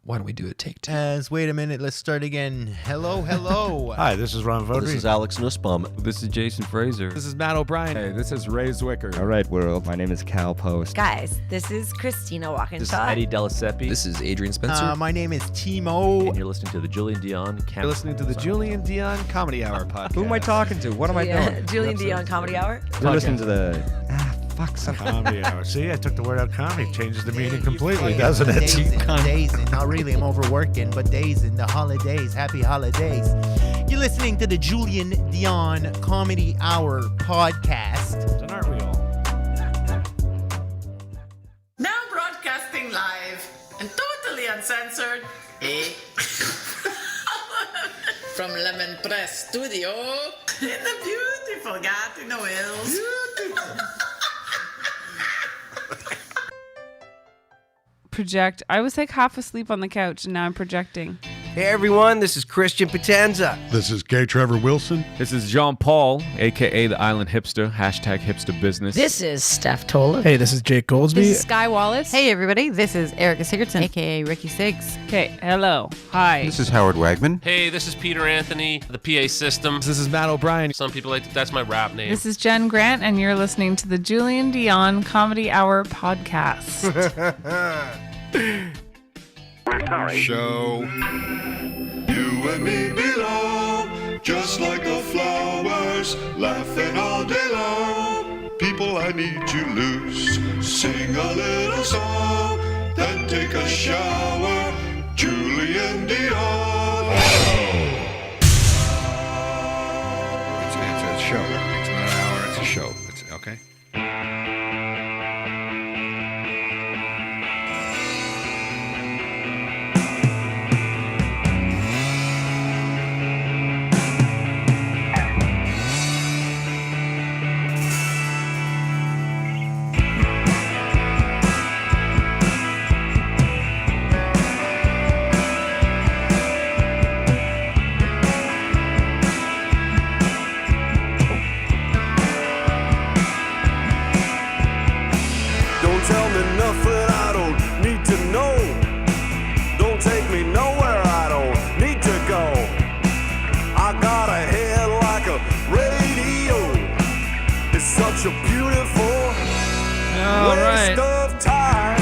Why don't we do a take two? Wait a minute, let's start again. Hello. Hi, this is Ron Vodry. This is Alex Nussbaum. This is Jason Fraser. This is Matt O'Brien. Hey, this is Ray Zwicker. All right, world. My name is Cal Post. Guys, this is Christina Walkinshaw. This is Eddie Delaseppe. This is Adrian Spencer. My name is Timo. And you're listening to the Julien Dionne You're listening to the Julien Dionne Comedy Hour podcast. Who am I talking to? What am I doing? Julien Dionne Comedy Hour. You're listening to the... Comedy hour. See, I took the word out comedy. Changes the meaning completely, doesn't it? Dazing. Not really, I'm overworking, but dazing. The holidays. Happy holidays. You're listening to the Julien Dionne Comedy Hour podcast. And aren't we all? Now broadcasting live and totally uncensored, from Lemon Press Studio in the beautiful Gatineau Hills. Project. I was like half asleep on the couch and now I'm projecting. Hey everyone, this is Christian Potenza. This is K. Trevor Wilson. This is Jean Paul, a.k.a. the Island Hipster, hashtag hipster business. This is Steph Tola. Hey, this is Jake Goldsby. This is Sky Wallace. Hey everybody, this is Erica Sigurdsson, aka Ricky Siggs. Okay, hello. Hi. This is Howard Wagman. Hey, this is Peter Anthony, the PA system. This is Matt O'Brien. Some people that's my rap name. This is Jen Grant and you're listening to the Julien Dionne Comedy Hour podcast. Show. You and me belong, just like the flowers, laughing all day long. People, I need to loose, sing a little song, then take a shower. Julien Dionne. It's a show. It's not an hour. It's a show. It's okay.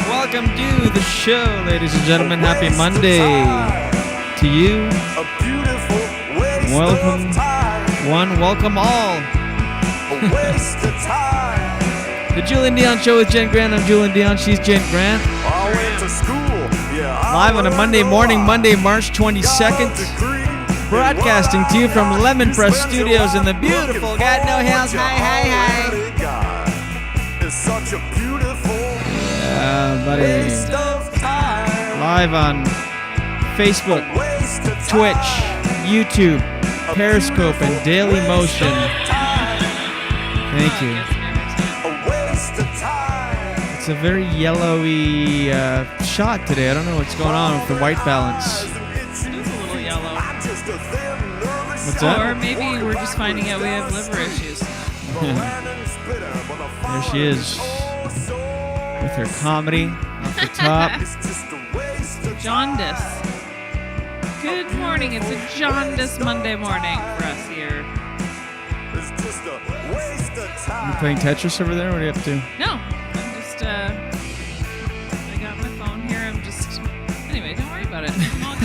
Welcome to the show, ladies and gentlemen. Happy Monday to you. Welcome one, welcome all. The Julien Dionne Show with Jen Grant. I'm Julien Dionne. She's Jen Grant. Live on a Monday morning, Monday, March 22nd. Broadcasting to you from Lemon Press Studios in the beautiful Gatineau Hills. Hi. It's such a beautiful buddy. Live on Facebook, Twitch, YouTube, Periscope, and Daily Motion. Thank you. It's a very yellowy shot today. I don't know what's going on with the white balance. It is a little yellow. What's that? Or maybe we're just finding out we have liver issues. There she is. With her comedy off the top. Jaundice. Good morning. It's a jaundice Monday morning for us here. You playing Tetris over there? What are you up to? No, I'm just, I got my phone here. I'm just, anyway, don't worry about it. I'm all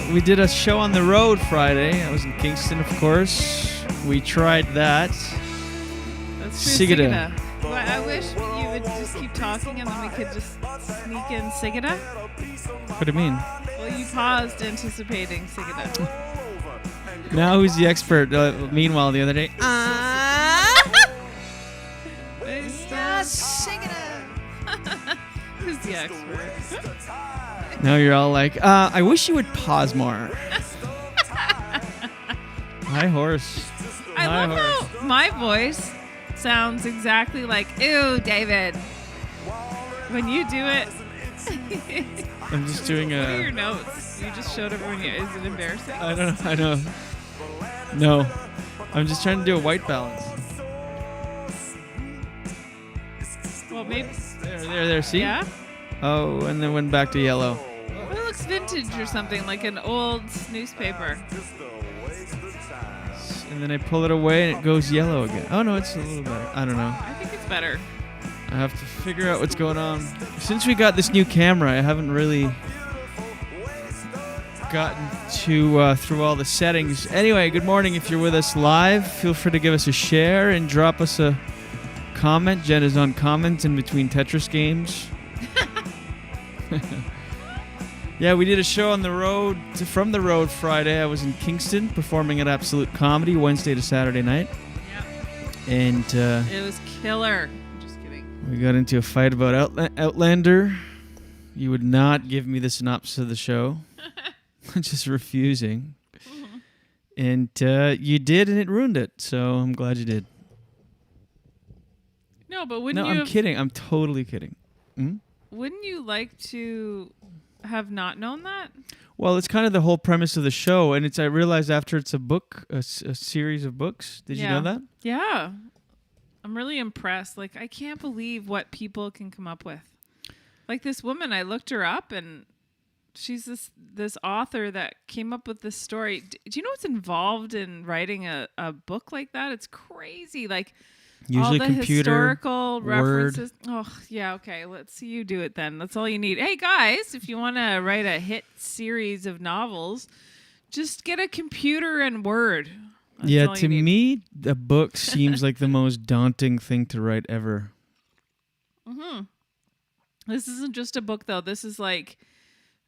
good. We did a show on the road Friday. I was in Kingston, of course. We tried that. That's true, Sigida. Well, I wish you would just keep talking and then we could just sneak in Sigida. What do you mean? Well, you paused anticipating Sigida. Now who's the expert? Meanwhile, the other day. Who's the expert? Now you're all like, I wish you would pause more. Hi, horse. I love how my voice sounds exactly like, ew, David. When you do it. I'm just doing What are your notes? You just showed everyone. Is it embarrassing? I know. No. I'm just trying to do a white balance. Well, maybe. There There. See? Yeah. Oh, and then went back to yellow. It looks vintage or something, like an old newspaper. And then I pull it away and it goes yellow again. Oh no, it's a little better. I don't know. I think it's better. I have to figure out what's going on. Since we got this new camera, I haven't really gotten to through all the settings. Anyway, good morning. If you're with us live, feel free to give us a share and drop us a comment. Jen is on comments in between Tetris games. Yeah, we did a show on the road, from the road Friday. I was in Kingston performing at Absolute Comedy Wednesday to Saturday night. Yep. And it was killer. I'm just kidding. We got into a fight about Outlander. You would not give me the synopsis of the show. Just refusing. Mm-hmm. And you did, and it ruined it. So I'm glad you did. No, but wouldn't you... No, I'm kidding. I'm totally kidding. Hmm? Wouldn't you like to have not known that? Well, it's kind of the whole premise of the show, and I realized after it's a book, a series of books. Did you know that? Yeah. I'm really impressed. Like, I can't believe what people can come up with. Like this woman, I looked her up, and she's this author that came up with this story. Do you know what's involved in writing a book like that? It's crazy. Like, usually all the computer, historical Word. references. Oh, yeah, okay. Let's see you do it then. That's all you need. Hey, guys, if you want to write a hit series of novels, just get a computer and Word. That's yeah, all to you need. me, a book seems like the most daunting thing to write ever. Mm-hmm. This isn't just a book, though. This is like...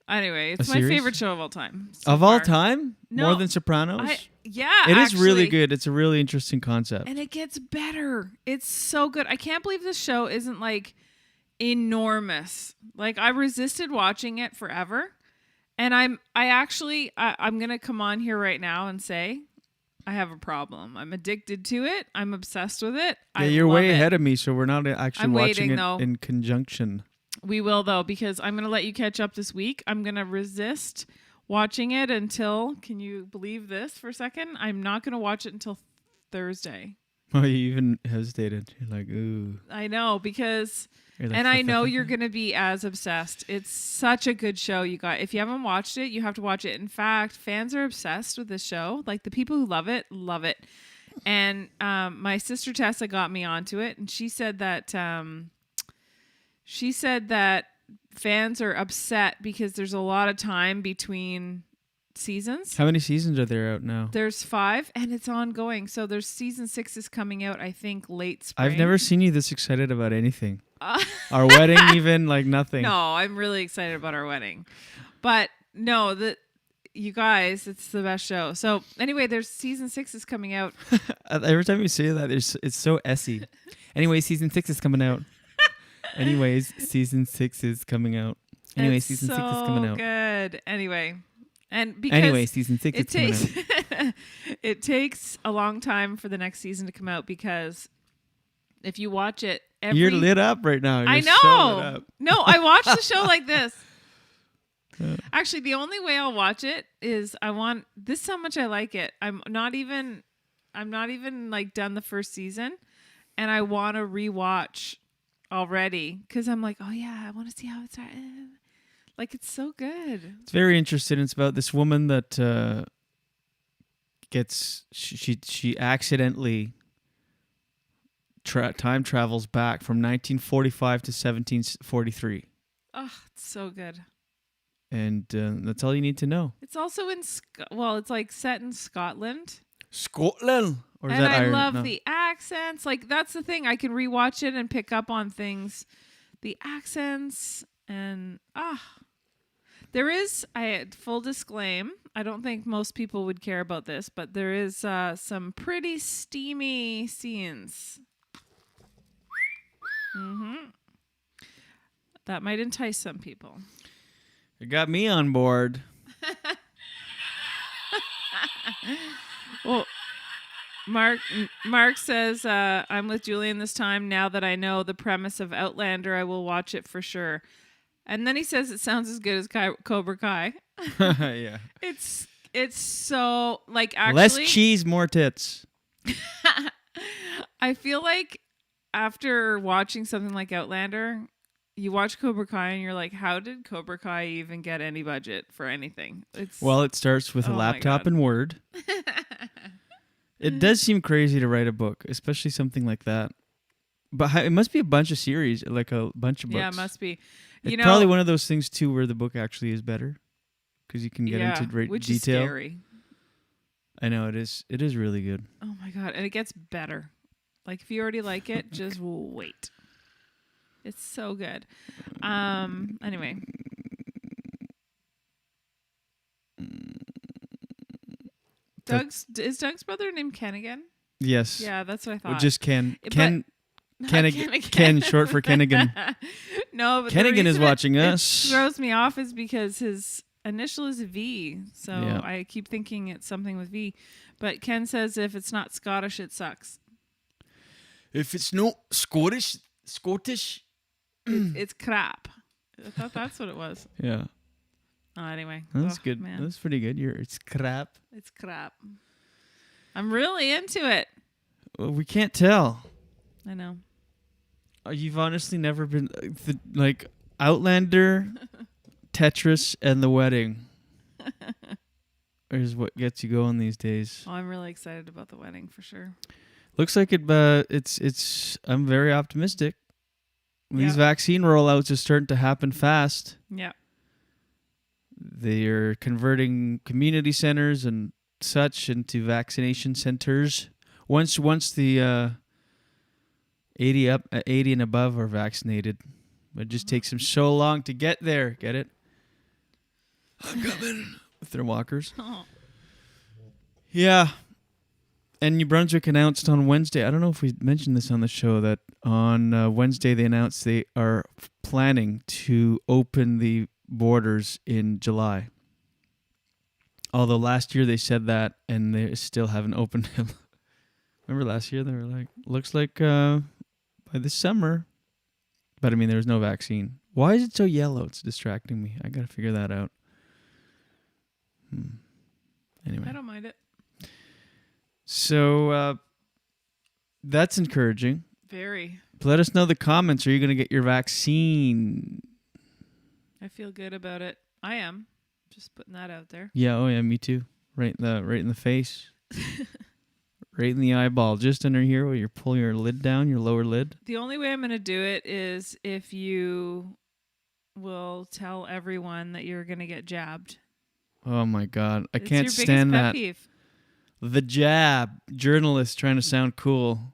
Anyway, it's A my series? favorite show of all time. Of all time? No, More than Sopranos? Yeah, It is really actually. good. It's a really interesting concept. And it gets better. It's so good. I can't believe this show isn't like enormous. Like, I resisted watching it forever. And I'm going to come on here right now and say I have a problem. I'm addicted to it. I'm obsessed with it. Yeah, you're way ahead of me, so we're not actually I'm watching waiting, it though. in conjunction. We will, though, because I'm going to let you catch up this week. I'm going to resist watching it until, can you believe this for a second? I'm not going to watch it until Thursday. Oh, you even hesitated. You're like, ooh. I know, because, You're like, and I know you're going to be as obsessed. It's such a good show, you guys. If you haven't watched it, you have to watch it. In fact, fans are obsessed with this show. Like, the people who love it, love it. And my sister Tessa got me onto it, and she said that... She said that fans are upset because there's a lot of time between seasons. How many seasons are there out now? There's 5, and it's ongoing. So there's season 6 is coming out, I think, late spring. I've never seen you this excited about anything. Our wedding, even, like nothing. No, I'm really excited about our wedding. But no, you guys, it's the best show. So anyway, there's season 6 is coming out. Every time you say that, it's so essy. Anyway, season 6 is coming out. Anyways, season 6 is coming out. Anyway, season 6 is coming out. Good. Anyway, and because season 6 is coming out. It takes a long time for the next season to come out because if you watch it, you're lit up right now. You're I know. So lit up. No, I watch the show like this. Actually, the only way I'll watch it is this is how much I like it. I'm not even like done the first season, and I want to rewatch already because I'm like, oh yeah, I want to see how it started. Like, it's so good. It's very interesting. It's about this woman that she accidentally time travels back from 1945 to 1743. Oh, it's so good. And that's all you need to know. It's also it's like set in Scotland. Scotland. Or is and that I Ireland? love No. the accents. Like, that's the thing. I can rewatch it and pick up on things. The accents and there is, full disclaim, I don't think most people would care about this, but there is some pretty steamy scenes. Mm-hmm. That might entice some people. It got me on board. Well, Mark says, I'm with Julien this time. Now that I know the premise of Outlander, I will watch it for sure. And then he says it sounds as good as Cobra Kai. Yeah. It's so, like, actually... Less cheese, more tits. I feel like after watching something like Outlander, you watch Cobra Kai and you're like, how did Cobra Kai even get any budget for anything? Well, it starts with a laptop and Word. It does seem crazy to write a book, especially something like that. But it must be a bunch of series, like a bunch of books. Yeah, it must be. It's probably one of those things too where the book actually is better because you can get into great which detail. Is scary. I know it is. It is really good. Oh my god, and it gets better. Like if you already like it, just wait. It's so good. Anyway. Is Doug's brother named Ken again? Yes. Yeah, that's what I thought. Well, just Ken. Ken, Ken, short for Kennigan. No, but Kennigan is watching us. It throws me off is because his initial is V, so I keep thinking it's something with V. But Ken says if it's not Scottish, it sucks. If it's not Scottish, it's crap. I thought that's what it was. Yeah. Oh, anyway. That's good. Man. That's pretty good. It's crap. It's crap. I'm really into it. Well, we can't tell. I know. You've honestly never been like Outlander, Tetris, and The Wedding. Is what gets you going these days. Oh, I'm really excited about The Wedding for sure. Looks like it. It's. I'm very optimistic. These vaccine rollouts are starting to happen fast. Yeah. They're converting community centers and such into vaccination centers. Once the 80 and above are vaccinated, but it just takes them so long to get there. Get it? I'm coming with their walkers. Oh. Yeah. And New Brunswick announced on Wednesday, I don't know if we mentioned this on the show, that on Wednesday they announced they are planning to open the borders in July. Although last year they said that and they still haven't opened them. Remember last year they were like, looks like by this summer. But I mean, there was no vaccine. Why is it so yellow? It's distracting me. I got to figure that out. Anyway. I don't mind it. So that's encouraging. Very. Let us know in the comments. Are you going to get your vaccine? I feel good about it. I am. Just putting that out there. Yeah. Oh yeah. Me too. Right in the face. Right in the eyeball. Just under here where you pull your lid down, your lower lid. The only way I'm going to do it is if you will tell everyone that you're going to get jabbed. Oh my God. I It's can't your stand biggest pet that. peeve. The jab. Journalists trying to sound cool.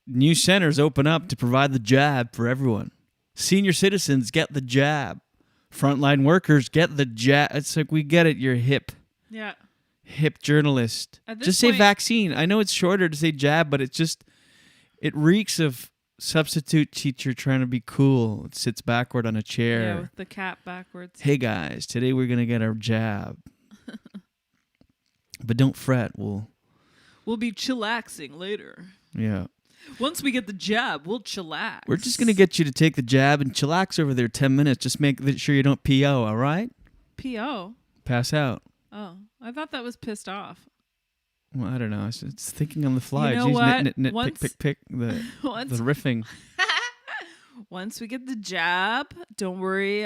New centers open up to provide the jab for everyone. Senior citizens get the jab. Frontline workers get the jab. It's like, we get it. You're hip. Yeah. Hip journalist. At this Just say point- vaccine. I know it's shorter to say jab, but it reeks of substitute teacher trying to be cool. It sits backward on a chair. Yeah, with the cap backwards. Hey guys, today we're going to get our jab. But don't fret. We'll be chillaxing later. Yeah. Once we get the jab, we'll chillax. We're just going to get you to take the jab and chillax over there 10 minutes. Just make sure you don't PO, all right? P.O.? Pass out. Oh, I thought that was pissed off. Well, I don't know. It's thinking on the fly. You know Jeez, what? Nit, Once- pick. The riffing. Once we get the jab, don't worry,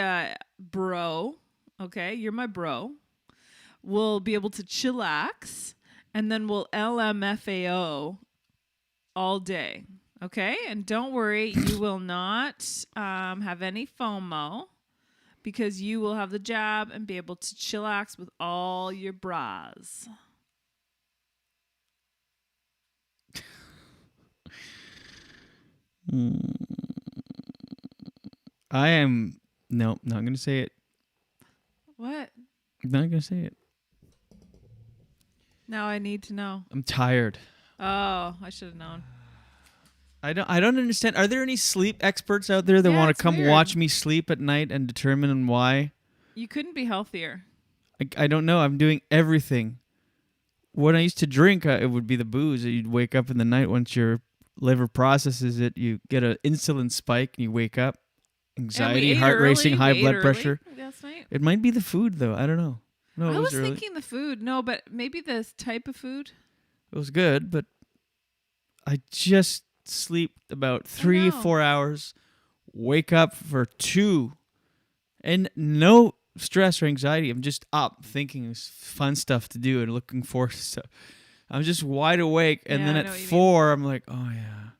bro. Okay, you're my bro. We'll be able to chillax, and then we'll LMFAO all day. Okay? And don't worry, you will not have any FOMO because you will have the jab and be able to chillax with all your bras. I am... No, not going to say it. What? Not going to say it. Now I need to know. I'm tired. Oh, I should have known. I don't understand. Are there any sleep experts out there that Yeah, want it's to come weird. watch me sleep at night and determine why? You couldn't be healthier. I don't know. I'm doing everything. When I used to drink, it would be the booze. You'd wake up in the night once your liver processes it. You get an insulin spike and you wake up. Anxiety, ate heart racing, early. high We ate blood early pressure. last night. It might be the food, though. I don't know. No, it I was early. thinking the food. No, but maybe the type of food. It was good, but I just sleep about 3-4 hours, wake up for 2, and no stress or anxiety. I'm just up thinking fun stuff to do and looking forward to stuff. I'm just wide awake, and then at 4, I'm like, oh yeah.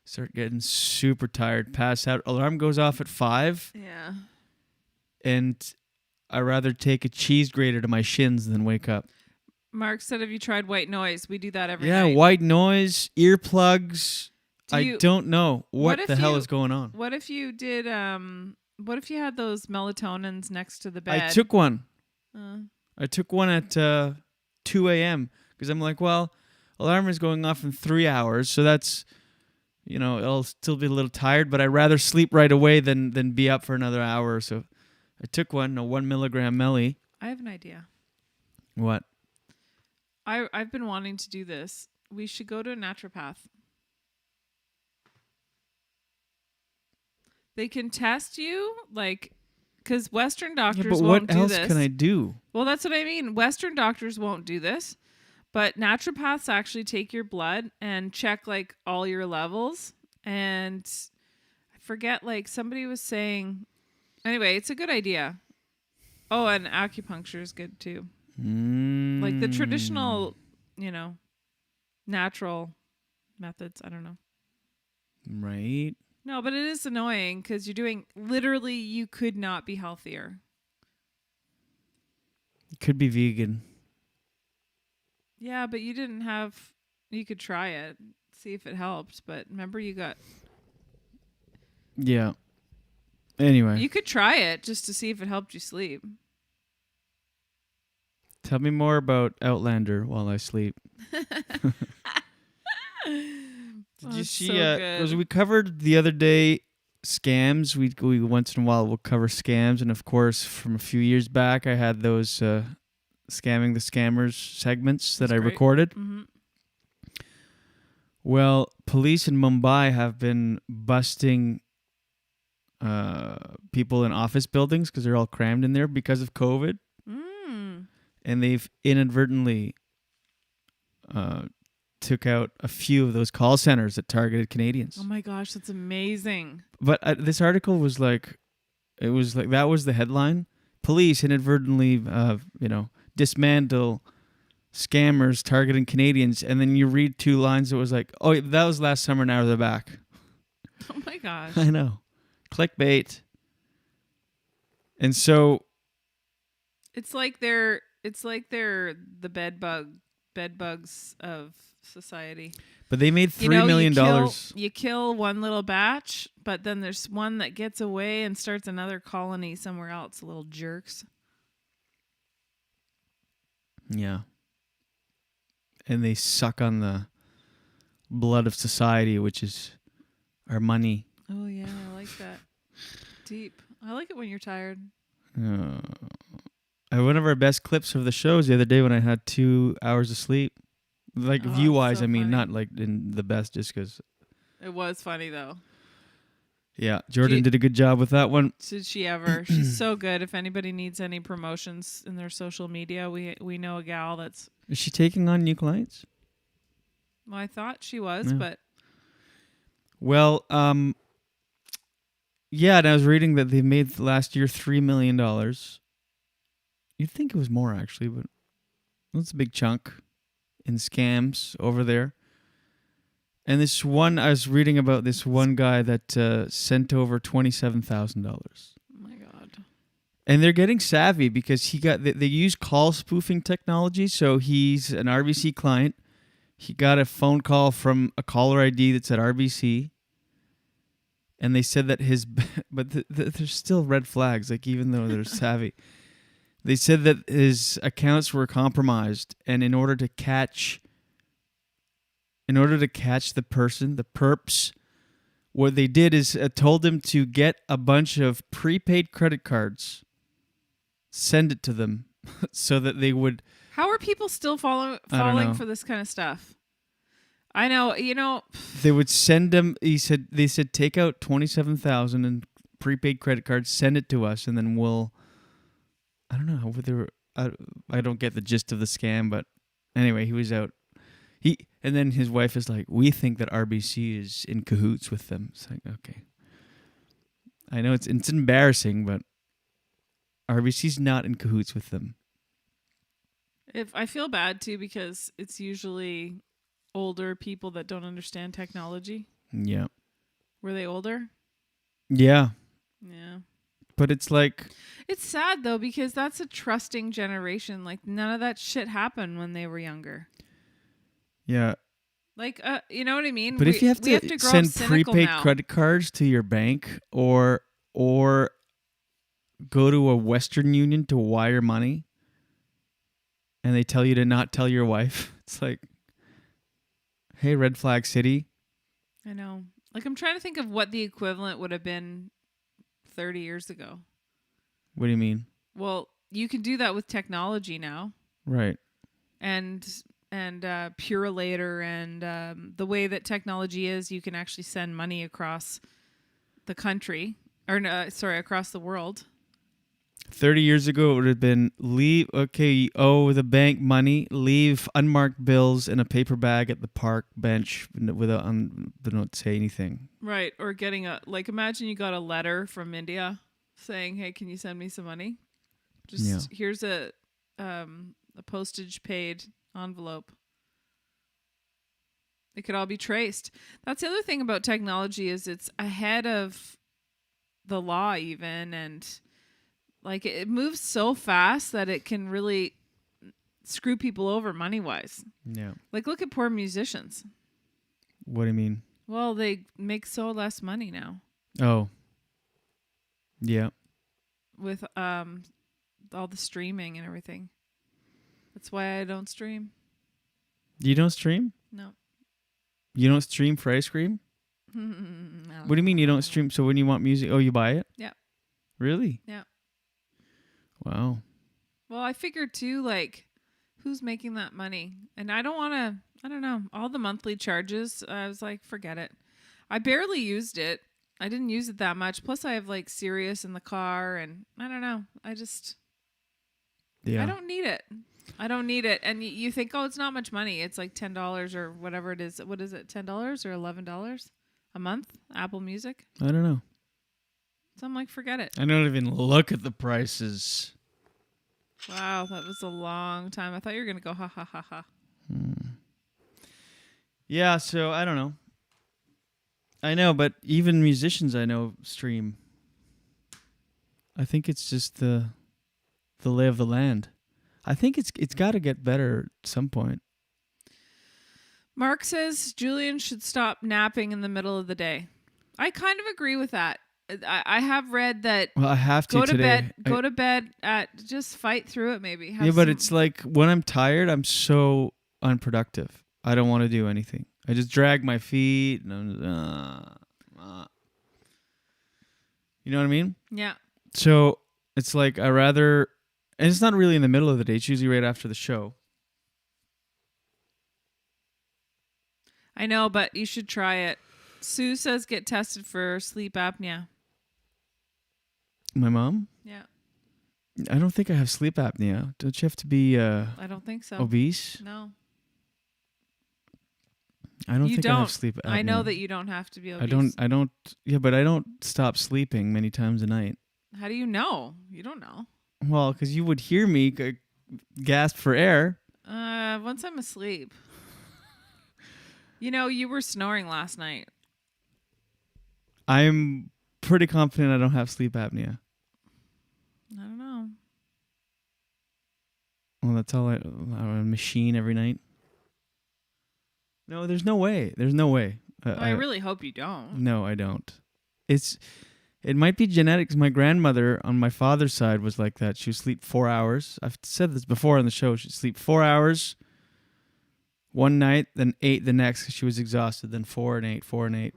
Start getting super tired, pass out. Alarm goes off at 5. Yeah. And I'd rather take a cheese grater to my shins than wake up. Mark said, have you tried white noise? We do that every Yeah, night. white noise, earplugs. I don't know what the hell is going on. What if you did, what if you had those melatonins next to the bed? I took one. I took one at 2 a.m. because I'm like, well, alarm is going off in 3 hours, so that's, I'll still be a little tired, but I'd rather sleep right away than be up for another hour. So I took one, a 1 milligram Melly. I have an idea. What? I've been wanting to do this. We should go to a naturopath. They can test you, because Western doctors won't do this. What else can I do? Well, that's what I mean. Western doctors won't do this, but naturopaths actually take your blood and check all your levels. And I forget, somebody was saying, anyway, it's a good idea. Oh, and acupuncture is good too. The traditional, natural methods. I don't know. Right. No, but it is annoying because literally you could not be healthier. Could be vegan. Yeah, but you could try it, see if it helped. But remember you got... Yeah. Anyway. You could try it just to see if it helped you sleep. Tell me more about Outlander while I sleep. Did you see? We covered the other day scams. We once in a while we'll cover scams, and of course, from a few years back, I had those scamming the scammers segments that I recorded. Mm-hmm. Well, police in Mumbai have been busting people in office buildings because they're all crammed in there because of COVID. And they've inadvertently took out a few of those call centers that targeted Canadians. Oh my gosh, that's amazing. But this article was that was the headline. Police inadvertently, dismantle scammers targeting Canadians. And then you read 2 lines. It was like, oh, that was last summer. Now they're back. Oh my gosh. I know. Clickbait. And so. It's like they're the bed bugs of society. But they made $3 million. You kill one little batch, but then there's one that gets away and starts another colony somewhere else. Little jerks. Yeah. And they suck on the blood of society, which is our money. Oh yeah, I like that. Deep. I like it when you're tired. One of our best clips of the shows the other day when I had 2 hours of sleep. View-wise, so I mean, funny. not in the best just because. It was funny though. Yeah, Jordan did a good job with that one. Did she ever? She's so good. If anybody needs any promotions in their social media, we know a gal that's... Is she taking on new clients? Well, I thought she was, but... Well, yeah, and I was reading that they made last year $3 million. You'd think it was more, actually, but that's a big chunk in scams over there. And this one, I was reading about this one guy that sent over $27,000. Oh my God. And they're getting savvy because they use call spoofing technology. So he's an RBC client. He got a phone call from a caller ID that said RBC. And they said that but there's still red flags, even though they're savvy. They said that his accounts were compromised, and in order to catch the person, the perps, what they did is told him to get a bunch of prepaid credit cards, send it to them, so that they would. How are people still falling for this kind of stuff? I know, They would send them. They said take out $27,000 in prepaid credit cards, send it to us, and then we'll. I don't know whether I don't get the gist of the scam, but anyway, he was out. And then his wife is like, "We think that RBC is in cahoots with them." It's like, okay. I know it's embarrassing, but RBC's not in cahoots with them. If I feel bad too because it's usually older people that don't understand technology. Yeah. Were they older? Yeah. Yeah. But it's like... It's sad, though, because that's a trusting generation. Like, none of that shit happened when they were younger. Yeah. Like, you know what I mean? But if you have to grow send up cynical prepaid now. credit cards to your bank or go to a Western Union to wire money and they tell you to not tell your wife, it's like, hey, Red Flag City. I know. Like, I'm trying to think of what the equivalent would have been 30 years ago. What do you mean? Well, you can do that with technology now. Right. And Purelator and the way that technology is, you can actually send money across the country. Across the world. 30 years ago, it would have been you owe the bank money, leave unmarked bills in a paper bag at the park bench without don't say anything. Right. Or getting imagine you got a letter from India saying, hey, can you send me some money? Here's a postage paid envelope. It could all be traced. That's the other thing about technology is it's ahead of the law even, and like it moves so fast that it can really screw people over money-wise. Yeah. Like look at poor musicians. What do you mean? Well, they make so less money now. Oh. Yeah. With all the streaming and everything. That's why I don't stream. You don't stream? No. You don't stream for ice cream? No. What do you mean you don't stream? So when you want music, you buy it? Yeah. Really? Yeah. Wow. Well, I figured too, like, who's making that money? And I don't know, all the monthly charges, I was like, forget it. I barely used it. I didn't use it that much. Plus I have like Sirius in the car and I don't know. I don't need it. I don't need it. And you think, oh, it's not much money. It's like $10 or whatever it is. What is it? $10 or $11 a month? Apple Music? I don't know. So I'm like, forget it. I don't even look at the prices. Wow, that was a long time. I thought you were going to go ha ha ha ha. Yeah, so I don't know. I know, but even musicians I know stream. I think it's just the lay of the land. I think it's got to get better at some point. Mark says Julien should stop napping in the middle of the day. I kind of agree with that. I have read that. Well, I have to today. Go to bed. Just fight through it. Maybe. But it's like when I'm tired, I'm so unproductive. I don't want to do anything. I just drag my feet. And you know what I mean? Yeah. So it's like I rather, and it's not really in the middle of the day. It's usually right after the show. I know, but you should try it. Sue says get tested for sleep apnea. My mom? Yeah. I don't think I have sleep apnea. Don't you have to be I don't think so. Obese? No. I don't think I have sleep apnea. I know that you don't have to be obese. I don't. Yeah, but I don't stop sleeping many times a night. How do you know? You don't know. Well, because you would hear me gasp for air. Once I'm asleep. You know, you were snoring last night. I'm pretty confident I don't have sleep apnea. I don't know. Well, that's all I'm a machine every night. No, there's no way. There's no way. I really hope you don't. No, I don't. It might be genetics. My grandmother on my father's side was like that. She would sleep 4 hours. I've said this before on the show. She'd sleep 4 hours one night, then 8 the next because she was exhausted, then 4 and 8, 4 and 8.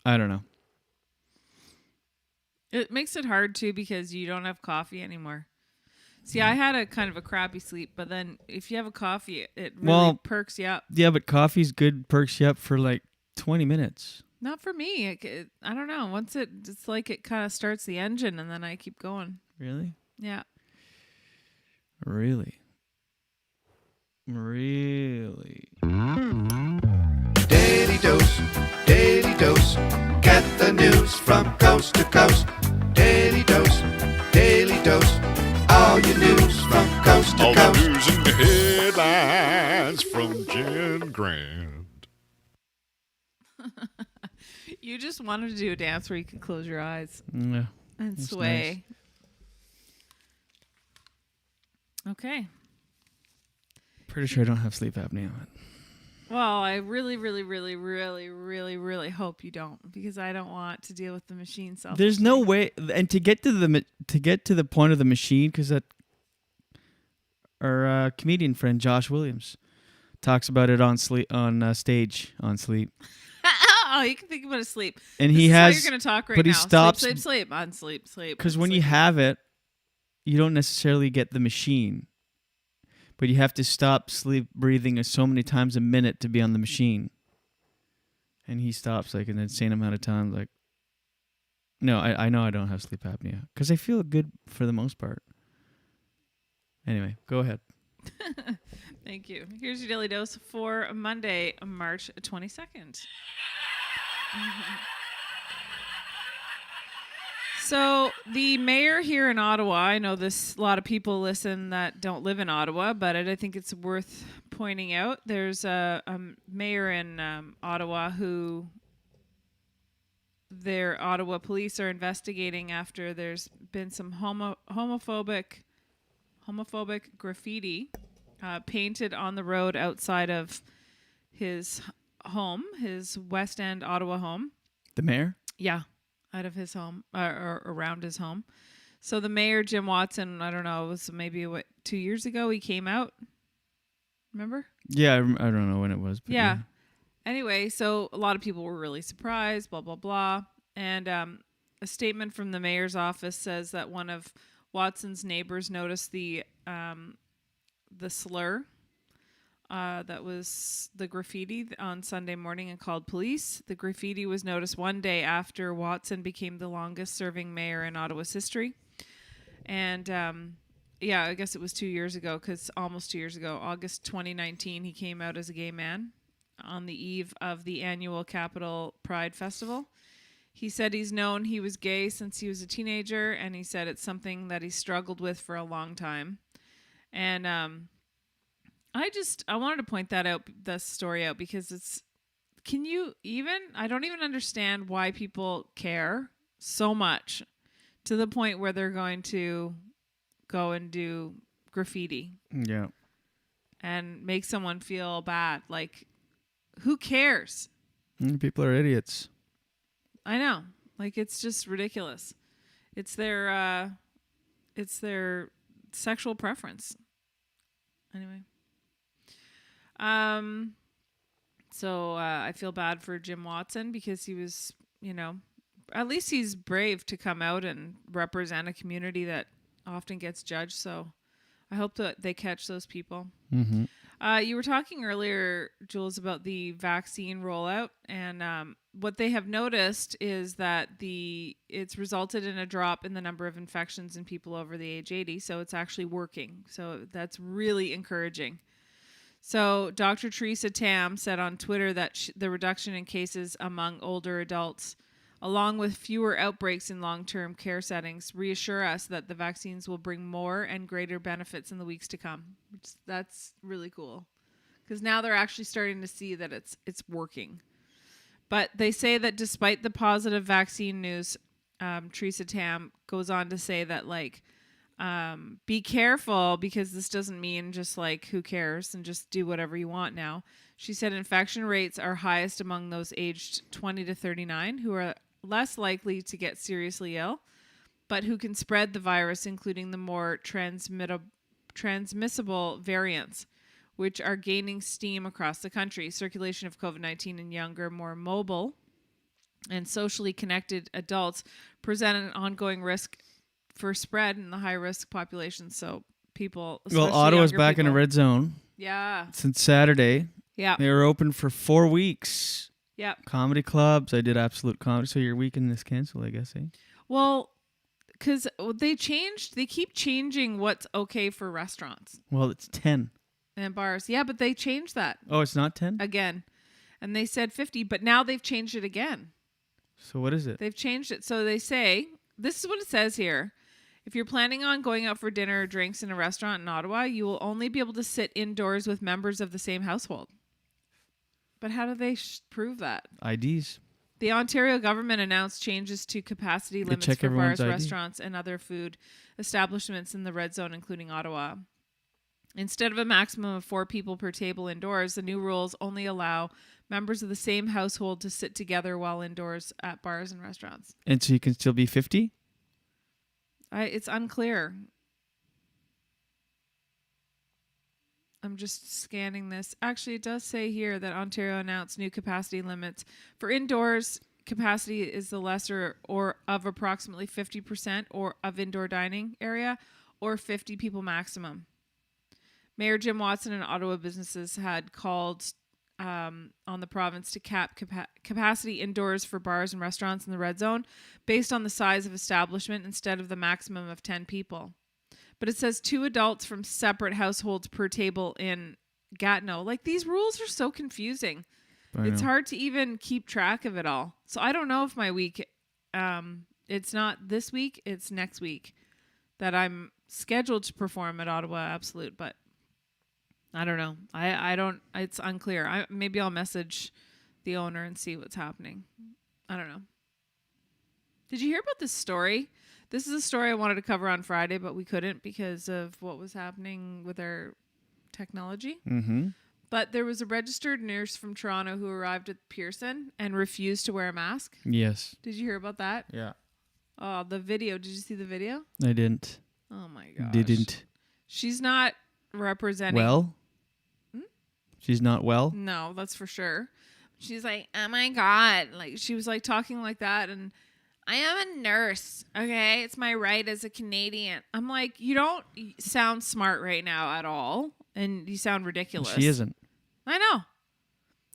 I don't know. It makes it hard, too, because you don't have coffee anymore. See, I had a kind of a crappy sleep, but then if you have a coffee, it really perks you up. Yeah, but coffee's good, perks you up for like 20 minutes. Not for me. I don't know. Once it's like it kind of starts the engine, and then I keep going. Really? Yeah. Really? Daily dose, get the news. news from coast to coast. Daily dose, daily dose. All your news from coast to All coast. the news and the headlines from Jen Grant. You just wanted to do a dance where you could close your eyes Yeah, and that's sway. Okay. Pretty sure I don't have sleep apnea. Well, I really, really, really, really, really, really hope you don't, because I don't want to deal with the machine self. There's no way, and to get to the point of the machine, because that our comedian friend Josh Williams talks about it on stage on sleep. Oh, you can think about it sleep. And this he is has, how you're going to talk right but he now. stops Sleep, on sleep. Because when you have it, you don't necessarily get the machine, but you have to stop sleep breathing so many times a minute to be on the machine. And he stops like an insane amount of times. Like, no, I know I don't have sleep apnea because I feel good for the most part. Anyway, go ahead. Thank you. Here's your daily dose for Monday, March 22nd. So the mayor here in Ottawa, I know a lot of people listen that don't live in Ottawa, but I think it's worth pointing out. There's a mayor in Ottawa who their Ottawa police are investigating after there's been some homophobic graffiti painted on the road outside of his home, his West End Ottawa home. The mayor? Yeah, out of his home or around his home. So the mayor, Jim Watson, I don't know, it was maybe 2 years ago he came out. Remember? Yeah, I don't know when it was. But yeah. Anyway, so a lot of people were really surprised, blah, blah, blah. And a statement from the mayor's office says that one of Watson's neighbors noticed the slur that was the graffiti on Sunday morning and called police. The graffiti was noticed one day after Watson became the longest-serving mayor in Ottawa's history. And, yeah, I guess it was 2 years ago, because almost 2 years ago, August 2019, he came out as a gay man on the eve of the annual Capital Pride Festival. He said he's known he was gay since he was a teenager, and he said it's something that he struggled with for a long time. And I wanted to point that story out, because I don't even understand why people care so much to the point where they're going to go and do graffiti. Yeah. And make someone feel bad. Like, who cares? People are idiots. I know. Like, it's just ridiculous. It's their sexual preference. Anyway. So I feel bad for Jim Watson, because he was, at least he's brave to come out and represent a community that often gets judged. So I hope that they catch those people. Mm-hmm. You were talking earlier, Jules, about the vaccine rollout, and what they have noticed is that it's resulted in a drop in the number of infections in people over the age 80. So it's actually working. So that's really encouraging. So Dr. Theresa Tam said on Twitter that the reduction in cases among older adults, along with fewer outbreaks in long-term care settings, reassure us that the vaccines will bring more and greater benefits in the weeks to come. That's really cool, because now they're actually starting to see that it's working. But they say that despite the positive vaccine news, Theresa Tam goes on to say that, be careful, because this doesn't mean just who cares and just do whatever you want now. She said infection rates are highest among those aged 20 to 39 who are less likely to get seriously ill, but who can spread the virus, including the more transmissible variants, which are gaining steam across the country. Circulation of COVID-19 in younger, more mobile, and socially connected adults present an ongoing risk for spread in the high-risk population. So people, well, Ottawa's back in a red zone. Yeah. Since Saturday. Yeah. They were open for 4 weeks. Yeah. Comedy clubs. I did Absolute Comedy. So your weekend is canceled, I guess, eh? Well, because they keep changing what's okay for restaurants. Well, it's 10. And bars. Yeah, but they changed that. Oh, it's not 10? Again. And they said 50, but now they've changed it again. So what is it? They've changed it. So they say, this is what it says here. If you're planning on going out for dinner or drinks in a restaurant in Ottawa, you will only be able to sit indoors with members of the same household. But how do they prove that? IDs. The Ontario government announced changes to capacity limits check for everyone's bars, ID. restaurants, and other food establishments in the red zone, including Ottawa. Instead of a maximum of 4 people per table indoors, the new rules only allow members of the same household to sit together while indoors at bars and restaurants. And so you can still be 50? It's unclear. I'm just scanning this. Actually, it does say here that Ontario announced new capacity limits. For indoors, capacity is the lesser or of approximately 50% or of indoor dining area or 50 people maximum. Mayor Jim Watson and Ottawa businesses had called on the province to cap capacity indoors for bars and restaurants in the red zone based on the size of establishment instead of the maximum of 10 people. But it says 2 adults from separate households per table in Gatineau. Like, these rules are so confusing. It's hard to even keep track of it all. So I don't know if my week, it's not this week, it's next week that I'm scheduled to perform at Ottawa Absolute, but I don't know. I don't, it's unclear. Maybe I'll message the owner and see what's happening. I don't know. Did you hear about this story? This is a story I wanted to cover on Friday, but we couldn't because of what was happening with our technology. Mm-hmm. But there was a registered nurse from Toronto who arrived at Pearson and refused to wear a mask. Yes. Did you hear about that? Yeah. Oh, the video. Did you see the video? I didn't. Oh, my gosh. Didn't. She's not representing... Well? She's not well? No, that's for sure. She's like, oh my God. Like, she was like talking like that. And I am a nurse. Okay. It's my right as a Canadian. I'm like, you don't sound smart right now at all. And you sound ridiculous. She isn't. I know.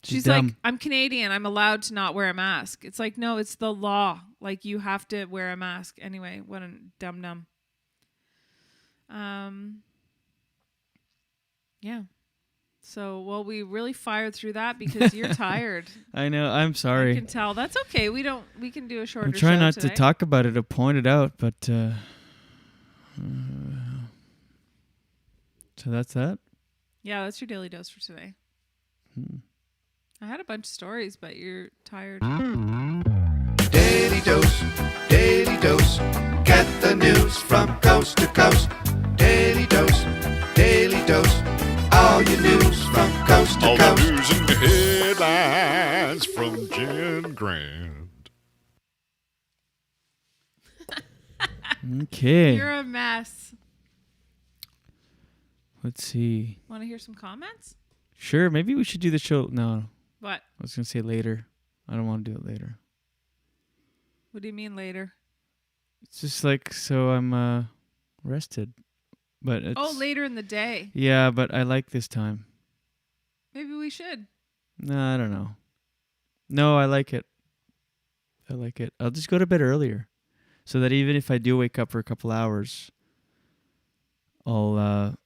She's dumb. like, I'm Canadian. I'm allowed to not wear a mask. It's like, no, it's the law. Like, you have to wear a mask. Anyway, what a dumb. Yeah. So, well, we really fired through that because you're tired. I know. I'm sorry. I can tell. That's okay. We can do a shorter I'm trying show not today. to talk about it or point it out, but so that's that? Yeah, that's your daily dose for today. I had a bunch of stories, but you're tired. Daily dose, get the news from coast to coast. Daily dose, all your news from coast to All coast. the news and headlines from Jen Grant. Okay. You're a mess. Let's see. Want to hear some comments? Sure, maybe we should do the show. No. What? I was going to say later. I don't want to do it later. What do you mean later? It's just like, so I'm rested. But it's, later in the day. Yeah, but I like this time. Maybe we should. No, I don't know. No, I like it. I'll just go to bed earlier. So that even if I do wake up for a couple hours, I'll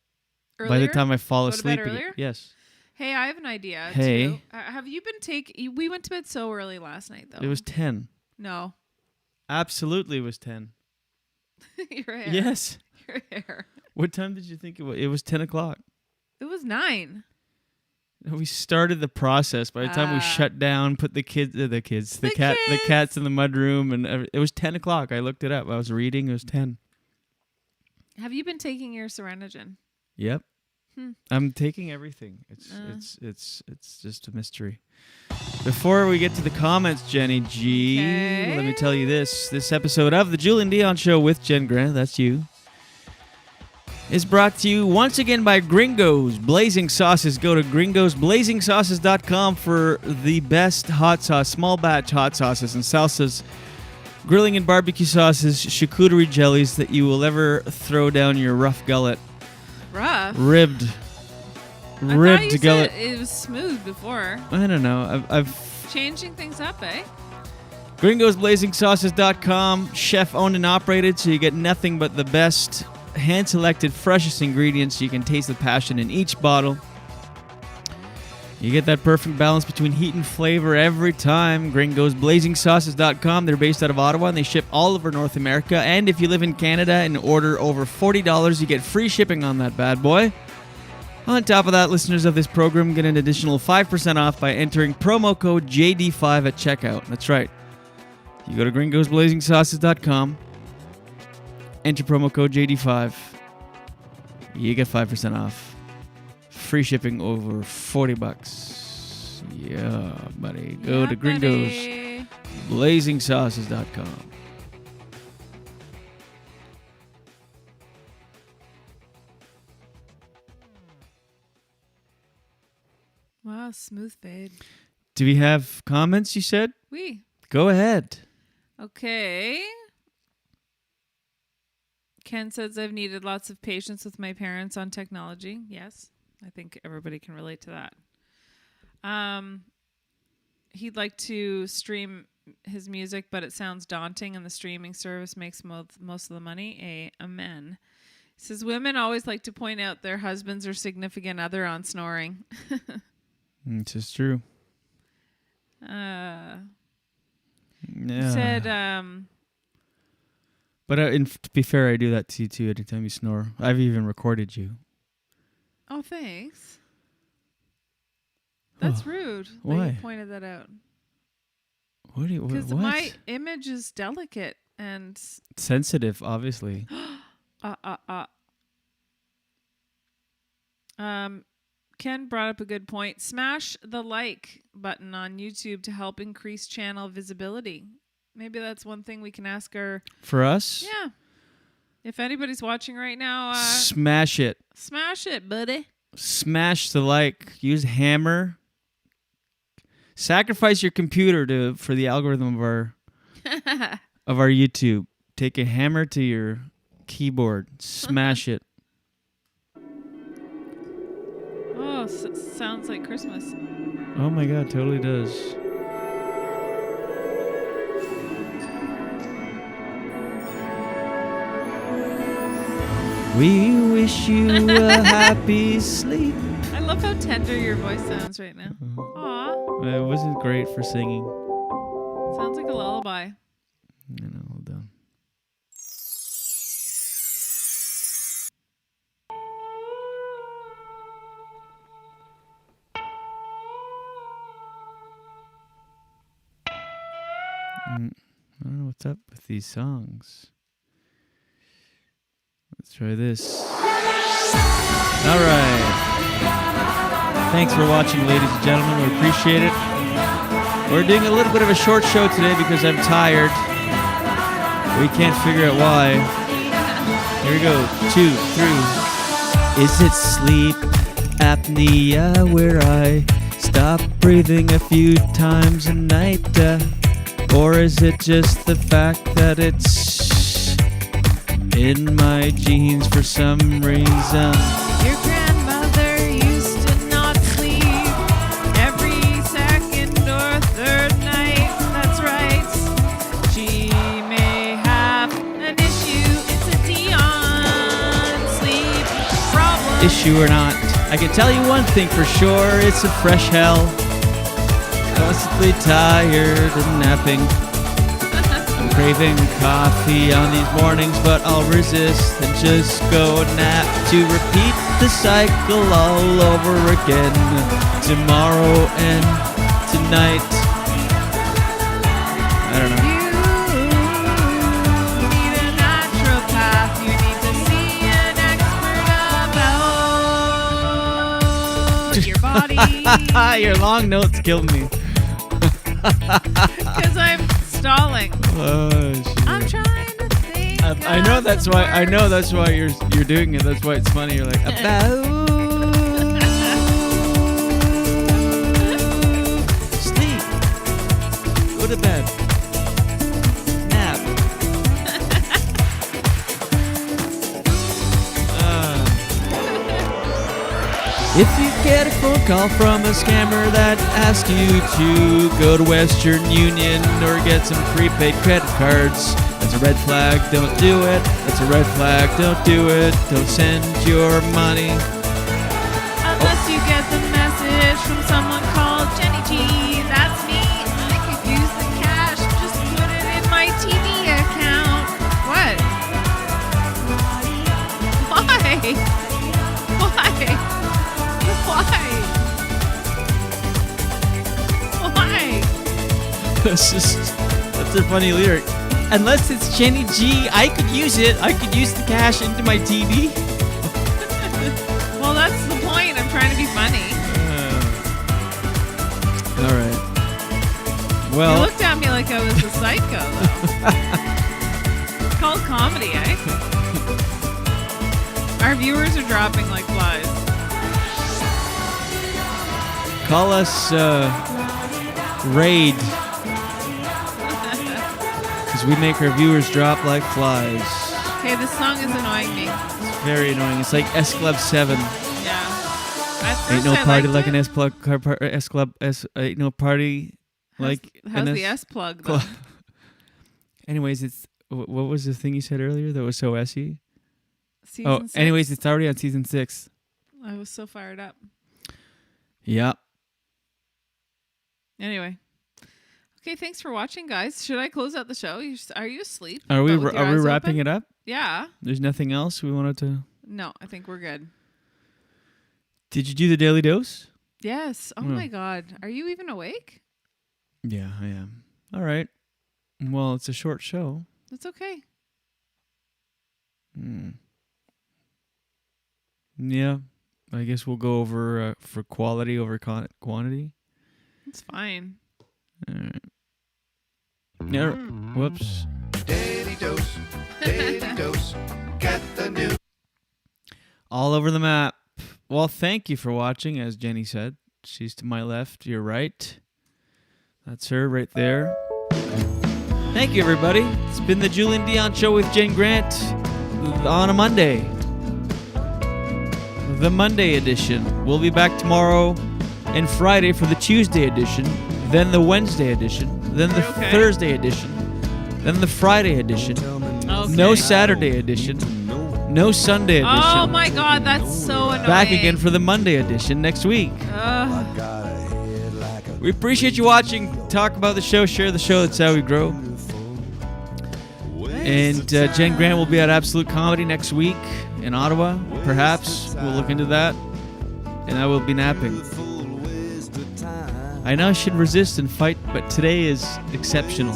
by the time I fall asleep. Yes. Hey, I have an idea. Hey. Too. Have you been we went to bed so early last night, though. It was 10. No. Absolutely, it was 10. Your hair. Yes. Your hair. What time did you think it was? It was 10 o'clock. It was 9. We started the process. By the time we shut down, put the cats in the mudroom, and it was 10 o'clock. I looked it up. I was reading. It was 10. Have you been taking your Serenogen? Yep. I'm taking everything. It's just a mystery. Before we get to the comments, Jenny G, let me tell you this. This episode of The Julien Dionne Show with Jen Grant, that's you, is brought to you once again by Gringos Blazing Sauces. Go to gringosblazingsauces.com for the best hot sauce, small batch hot sauces and salsas, grilling and barbecue sauces, charcuterie jellies that you will ever throw down your rough gullet. Rough? Ribbed gullet. Said it was smooth before. I don't know. I've changing things up, eh? gringosblazingsauces.com, chef owned and operated, so you get nothing but the best hand-selected, freshest ingredients. You can taste the passion in each bottle. You get that perfect balance between heat and flavor every time. Gringos, BlazingSauces.com. They're based out of Ottawa, and they ship all over North America. And if you live in Canada and order over $40, you get free shipping on that bad boy. On top of that, listeners of this program get an additional 5% off by entering promo code JD5 at checkout. That's right. You go to GringosBlazingSauces.com, enter promo code JD5. You get 5% off. Free shipping over $40. Yeah, buddy. Go to GringosBlazingSauces.com. Wow, smooth fade. Do we have comments, you said? Oui. Go ahead. Okay. Ken says, I've needed lots of patience with my parents on technology. Yes, I think everybody can relate to that. He'd like to stream his music, but it sounds daunting, and the streaming service makes most of the money. Amen. He says, women always like to point out their husbands or significant other on snoring. This is true. Yeah. Yeah. He said, but to be fair, I do that to you too. Every time you snore, I've even recorded you. oh, thanks. That's rude. That Why? you pointed that out. What do you? Because What? my image is delicate and Sensitive, obviously. Ken brought up a good point. Smash the like button on YouTube to help increase channel visibility. Maybe that's one thing we can ask our... For us? Yeah. If anybody's watching right now... Smash it. Smash it, buddy. Smash the like. Use hammer. Sacrifice your computer for the algorithm of our YouTube. Take a hammer to your keyboard. Smash it. Oh, sounds like Christmas. Oh my God, totally does. We wish you a happy sleep. I love how tender your voice sounds right now. Aw. It wasn't great for singing. Sounds like a lullaby. I know, hold on. I don't know what's up with these songs. Let's try this. All right. Thanks for watching, ladies and gentlemen. We appreciate it. We're doing a little bit of a short show today because I'm tired. We can't figure out why. Here we go. 2, 3. Is it sleep apnea where I stop breathing a few times a night? Or is it just the fact that it's in my genes for some reason? Your grandmother used to not sleep every second or third night. That's right. She may have an issue. It's a Dionne sleep problem. Issue or not, I can tell you one thing for sure. It's a fresh hell. Constantly tired and napping. I'm craving coffee on these mornings, but I'll resist and just go nap to repeat the cycle all over again. Tomorrow and tonight. I don't know. You need a naturopath. You need to see an expert about your body. Your long notes killed me. Because I'm stalling. Oh, shit. I'm trying to think. I know that's why. I know that's why you're doing it. That's why it's funny. You're like about sleep. Go to bed. Nap. If you get a phone call from a scammer that asks you to go to Western Union or get some prepaid credit cards, that's a red flag, don't do it. That's a red flag, don't do it. Don't send your money. Unless you get the message cash from someone called Jenny G. That's me. I could use the cash. Just put it in my TV account. What? Why? That's a funny lyric. Unless it's Jenny G, I could use it. I could use the cash into my TV. Well, that's the point. I'm trying to be funny. All right. Well, you looked at me like I was a psycho, though. It's called comedy, eh? Our viewers are dropping like flies. call us Raid. Because we make our viewers drop like flies. Okay, this song is annoying me. It's very annoying. It's like S Club 7. Yeah. At Ain't first no I party liked like it. an S Club. Ain't no party like How's an the S plug, though? Anyways, it's what was the thing you said earlier that was so S-y? Season 6. Anyways, it's already on season 6. I was so fired up. Yeah. Anyway. Okay, thanks for watching, guys. Should I close out the show? Are you asleep? Are we But with your eyes wrapping open? it up? Yeah. There's nothing else we wanted to. No, I think we're good. Did you do the daily dose? Yes. Oh my God. Are you even awake? Yeah, I am. All right. Well, it's a short show. That's okay. Yeah. I guess we'll go over for quality over quantity. It's fine. All right. Yeah. Whoops. Daily dose, get the news. All over the map. Well, thank you for watching, as Jenny said. She's to my left, you're right. That's her right there. Thank you, everybody. It's been the Julien Dionne Show with Jen Grant on a Monday. The Monday edition. We'll be back tomorrow and Friday for the Tuesday edition, then the Wednesday edition, then the Thursday edition, then the Friday edition. Okay. No Saturday edition. No Sunday edition. Oh my God, that's so annoying. Back again for the Monday edition next week. We appreciate you watching. Talk about the show. Share the show. That's how we grow. And Jen Grant will be at Absolute Comedy next week in Ottawa. Perhaps. We'll look into that. And I will be napping. I know I should resist and fight, but today is exceptional.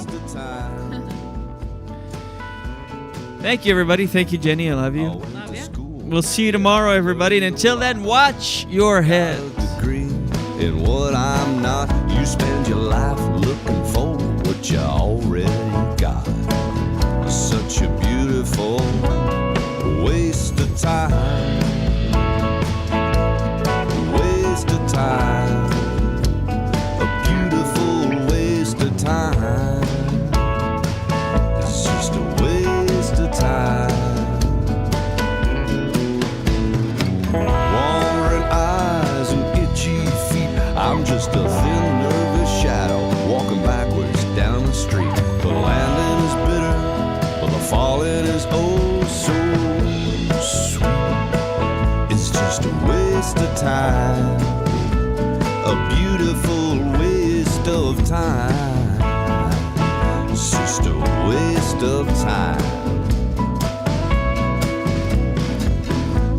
Thank you, everybody. Thank you, Jenny. I love you. Love ya. We'll see you tomorrow, everybody. And until then, watch your head. In what I'm not, you spend your life looking for what you already got. Such a beautiful waste of time. Waste of time. A beautiful waste of time. It's just a waste of time. Wandering eyes and itchy feet. I'm just a thin, nervous shadow walking backwards down the street. The landing is bitter, but the falling is oh so sweet. It's just a waste of time, a beautiful waste of time. It's just a waste of time.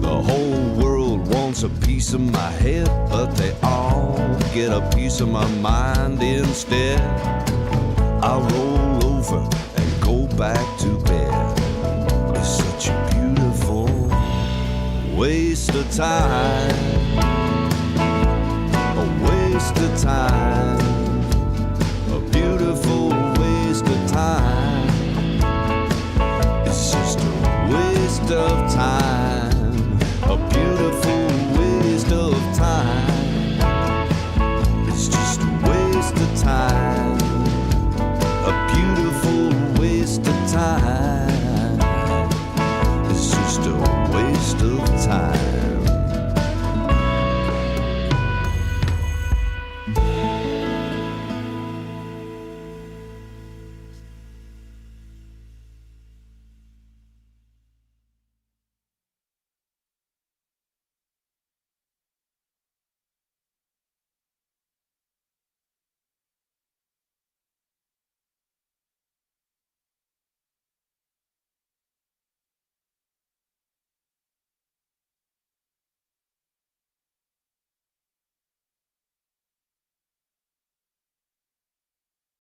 The whole world wants a piece of my head, but they all get a piece of my mind instead. I roll over and go back to bed. It's such a beautiful waste of time. A waste of time. A beautiful waste of time. It's just a waste of